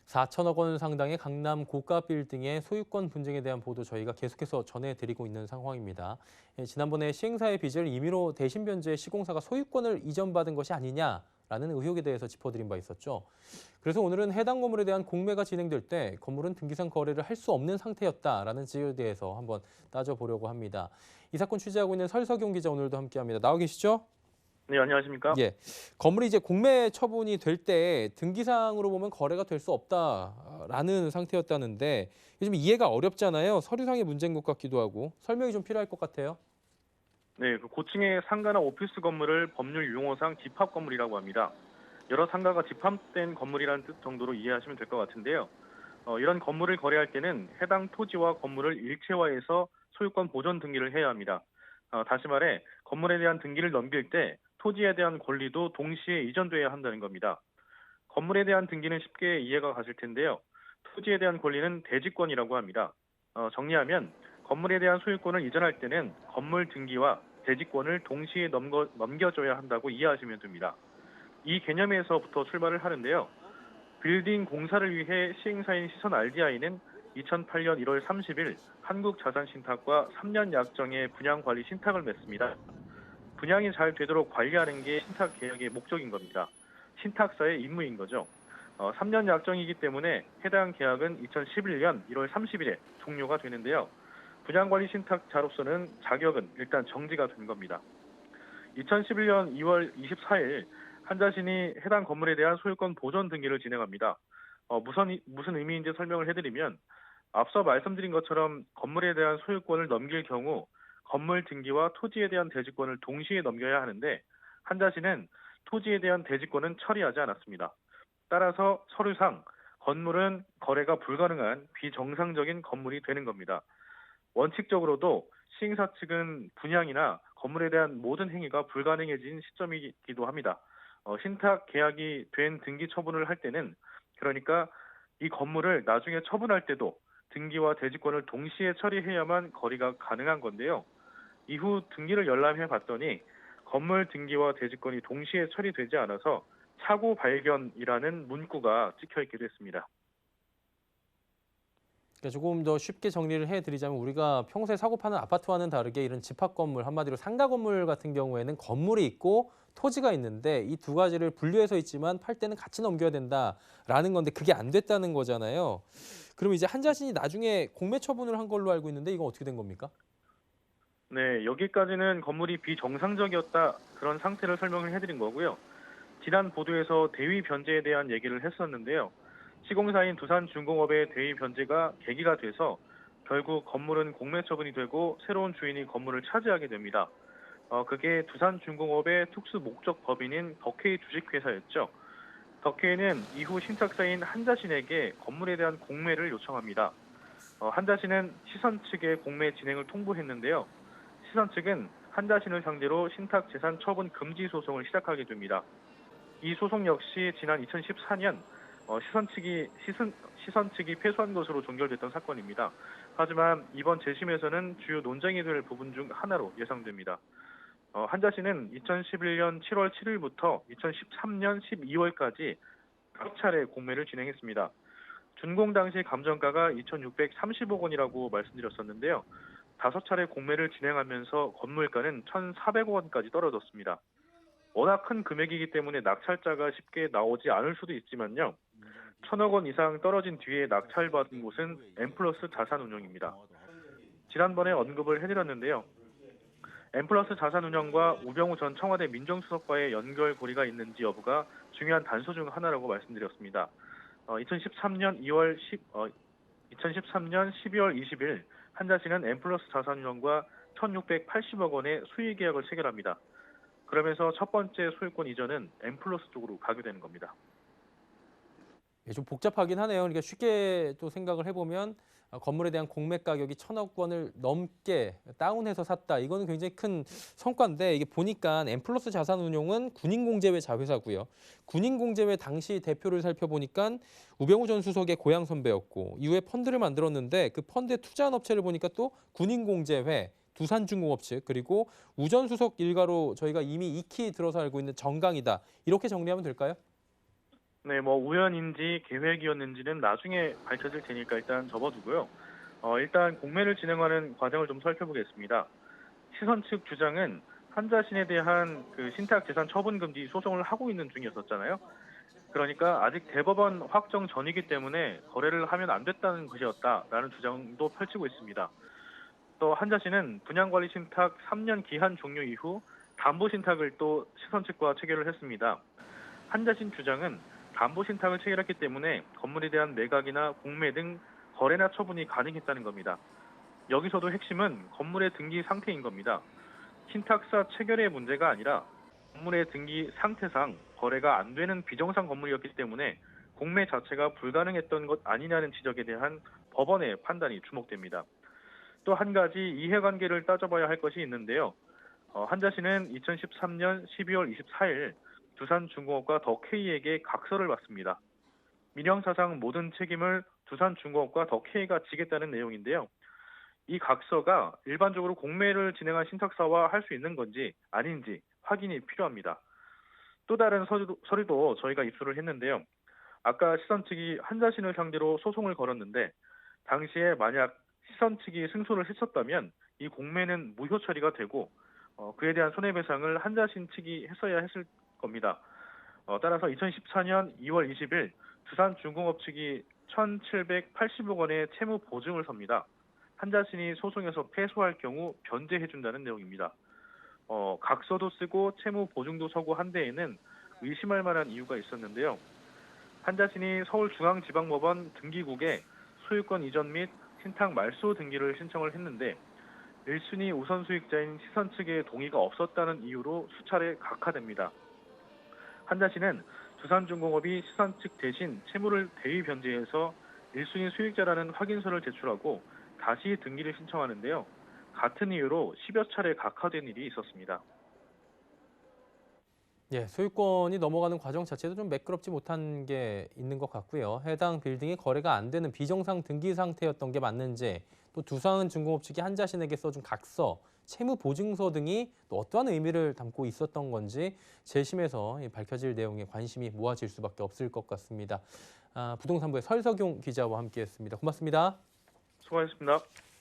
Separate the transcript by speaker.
Speaker 1: 4천억 원 상당의 강남 고가 빌딩의 소유권 분쟁에 대한 보도 저희가 계속해서 전해드리고 있는 상황입니다. 지난번에 시행사의 빚을 임의로 대신 변제해 시공사가 소유권을 이전받은 것이 아니냐라는 의혹에 대해서 짚어드린 바 있었죠. 그래서 오늘은 해당 건물에 대한 공매가 진행될 때 건물은 등기상 거래를 할 수 없는 상태였다라는 지적에 대해서 한번 따져보려고 합니다. 이 사건 취재하고 있는 설석용 기자 오늘도 함께합니다. 나와 계시죠?
Speaker 2: 네, 안녕하십니까?
Speaker 1: 예. 건물이 이제 공매 처분이 될 때 등기상으로 보면 거래가 될 수 없다라는 상태였다는데 요즘 이해가 어렵잖아요. 서류상의 문제인 것 같기도 하고 설명이 좀 필요할 것 같아요.
Speaker 2: 네, 그 고층의 상가나 오피스 건물을 법률 용어상 집합 건물이라고 합니다. 여러 상가가 집합된 건물이라는 뜻 정도로 이해하시면 될 것 같은데요. 이런 건물을 거래할 때는 해당 토지와 건물을 일체화해서 소유권 보존 등기를 해야 합니다. 다시 말해 건물에 대한 등기를 넘길 때 토지에 대한 권리도 동시에 이전돼야 한다는 겁니다. 건물에 대한 등기는 쉽게 이해가 가실 텐데요. 토지에 대한 권리는 대지권이라고 합니다. 정리하면 건물에 대한 소유권을 이전할 때는 건물 등기와 대지권을 동시에 넘겨줘야 한다고 이해하시면 됩니다. 이 개념에서부터 출발을 하는데요. 빌딩 공사를 위해 시행사인 시선 RDI는 2008년 1월 30일 한국자산신탁과 3년 약정의 분양관리 신탁을 맺습니다. 분양이 잘 되도록 관리하는 게 신탁 계약의 목적인 겁니다. 신탁사의 임무인 거죠. 3년 약정이기 때문에 해당 계약은 2011년 1월 30일에 종료가 되는데요. 분양관리 신탁자로서는 자격은 일단 정지가 된 겁니다. 2011년 2월 24일 한자신이 해당 건물에 대한 소유권 보존 등기를 진행합니다. 무슨 의미인지 설명을 해드리면 앞서 말씀드린 것처럼 건물에 대한 소유권을 넘길 경우 건물 등기와 토지에 대한 대지권을 동시에 넘겨야 하는데 한자신은 토지에 대한 대지권은 처리하지 않았습니다. 따라서 서류상 건물은 거래가 불가능한 비정상적인 건물이 되는 겁니다. 원칙적으로도 시행사 측은 분양이나 건물에 대한 모든 행위가 불가능해진 시점이기도 합니다. 신탁 계약이 된 등기 처분을 할 때는 그러니까 이 건물을 나중에 처분할 때도 등기와 대지권을 동시에 처리해야만 거래가 가능한 건데요. 이후 등기를 열람해 봤더니 건물 등기와 대지권이 동시에 처리되지 않아서 착오 발견이라는 문구가 찍혀 있기도 했습니다.
Speaker 1: 그러니까 조금 더 쉽게 정리를 해드리자면 우리가 평소에 사고 파는 아파트와는 다르게 이런 집합 건물, 한마디로 상가 건물 같은 경우에는 건물이 있고 토지가 있는데 이 두 가지를 분류해서 있지만 팔 때는 같이 넘겨야 된다라는 건데 그게 안 됐다는 거잖아요. 그럼 이제 한자신이 나중에 공매 처분을 한 걸로 알고 있는데 이건 어떻게 된 겁니까?
Speaker 2: 네, 여기까지는 건물이 비정상적이었다 그런 상태를 설명을 해드린 거고요. 지난 보도에서 대위 변제에 대한 얘기를 했었는데요. 시공사인 두산중공업의 대위 변제가 계기가 돼서 결국 건물은 공매 처분이 되고 새로운 주인이 건물을 차지하게 됩니다. 그게 두산중공업의 특수 목적 법인인 덕회의 주식회사였죠. 덕회는 이후 신탁사인 한자신에게 건물에 대한 공매를 요청합니다. 한자신은 시선 측에 공매 진행을 통보했는데요. 시선 측은 한자신을 상대로 신탁 재산 처분 금지 소송을 시작하게 됩니다. 이 소송 역시 지난 2014년 시선 측이 패소한 것으로 종결됐던 사건입니다. 하지만 이번 재심에서는 주요 논쟁이 될 부분 중 하나로 예상됩니다. 한자신은 2011년 7월 7일부터 2013년 12월까지 5차례 공매를 진행했습니다. 준공 당시 감정가가 2,630억 원이라고 말씀드렸었는데요. 5차례 공매를 진행하면서 건물가는 1,400억 원까지 떨어졌습니다. 워낙 큰 금액이기 때문에 낙찰자가 쉽게 나오지 않을 수도 있지만요. 1,000억 원 이상 떨어진 뒤에 낙찰받은 곳은 엠플러스 자산운용입니다. 지난번에 언급을 해드렸는데요. 엠플러스 자산운용과 우병우 전 청와대 민정수석과의 연결고리가 있는지 여부가 중요한 단서 중 하나라고 말씀드렸습니다. 2013년 12월 20일 한자신은 엠플러스 자산운용과 1,680억 원의 수의 계약을 체결합니다. 그러면서 첫 번째 소유권 이전은 엠플러스 쪽으로 가게 되는 겁니다.
Speaker 1: 예, 좀 복잡하긴 하네요. 그러니까 쉽게 또 생각을 해보면 건물에 대한 공매 가격이 1,000억 원을 넘게 다운해서 샀다. 이거는 굉장히 큰 성과인데 이게 보니까 엠플러스 자산운용은 군인공제회 자회사고요. 군인공제회 당시 대표를 살펴보니까 우병우 전 수석의 고향 선배였고 이후에 펀드를 만들었는데 그 펀드에 투자한 업체를 보니까 또 군인공제회, 두산중공업 측 그리고 우 전 수석 일가로 저희가 이미 익히 들어서 알고 있는 정강이다. 이렇게 정리하면 될까요?
Speaker 2: 네, 뭐 우연인지 계획이었는지는 나중에 밝혀질 테니까 일단 접어두고요. 일단 공매를 진행하는 과정을 좀 살펴보겠습니다. 시선 측 주장은 한 자신에 대한 그 신탁재산 처분 금지 소송을 하고 있는 중이었었잖아요. 그러니까 아직 대법원 확정 전이기 때문에 거래를 하면 안 됐다는 것이었다라는 주장도 펼치고 있습니다. 또 한 자신은 분양관리 신탁 3년 기한 종료 이후 담보 신탁을 또 시선 측과 체결을 했습니다. 한 자신 주장은 담보 신탁을 체결했기 때문에 건물에 대한 매각이나 공매 등 거래나 처분이 가능했다는 겁니다. 여기서도 핵심은 건물의 등기 상태인 겁니다. 신탁사 체결의 문제가 아니라 건물의 등기 상태상 거래가 안 되는 비정상 건물이었기 때문에 공매 자체가 불가능했던 것 아니냐는 지적에 대한 법원의 판단이 주목됩니다. 또 한 가지 이해관계를 따져봐야 할 것이 있는데요. 한자 씨는 2013년 12월 24일 두산중공업과 더 K에게 각서를 받습니다. 민영사상 모든 책임을 두산중공업과 더 K가 지겠다는 내용인데요. 이 각서가 일반적으로 공매를 진행한 신탁사와 할 수 있는 건지 아닌지 확인이 필요합니다. 또 다른 서류도 저희가 입수를 했는데요. 아까 시선 측이 한자신을 상대로 소송을 걸었는데 당시에 만약 시선 측이 승소를 했었다면 이 공매는 무효 처리가 되고 그에 대한 손해배상을 한자신 측이 했어야 했을 겁니다. 따라서 2014년 2월 20일 두산중공업 측이 1,780억 원의 채무 보증을 섭니다. 한자신이 소송에서 패소할 경우 변제해준다는 내용입니다. 각서도 쓰고 채무 보증도 서고 한 데에는 의심할 만한 이유가 있었는데요. 한자신이 서울중앙지방법원 등기국에 소유권 이전 및 신탁 말소 등기를 신청을 했는데 1순위 우선 수익자인 시선 측의 동의가 없었다는 이유로 수차례 각하됩니다. 한자신은 두산중공업이 시선 측 대신 채무를 대위 변제해서 1순위 수익자라는 확인서를 제출하고 다시 등기를 신청하는데요. 같은 이유로 10여 차례 각하된 일이 있었습니다.
Speaker 1: 예, 소유권이 넘어가는 과정 자체도 좀 매끄럽지 못한 게 있는 것 같고요. 해당 빌딩이 거래가 안 되는 비정상 등기 상태였던 게 맞는지, 또 두산중공업 측이 한 자신에게 써준 각서, 채무 보증서 등이 또 어떠한 의미를 담고 있었던 건지 재심에서 밝혀질 내용에 관심이 모아질 수밖에 없을 것 같습니다. 부동산부의 설석용 기자와 함께했습니다. 고맙습니다.
Speaker 2: 수고하셨습니다.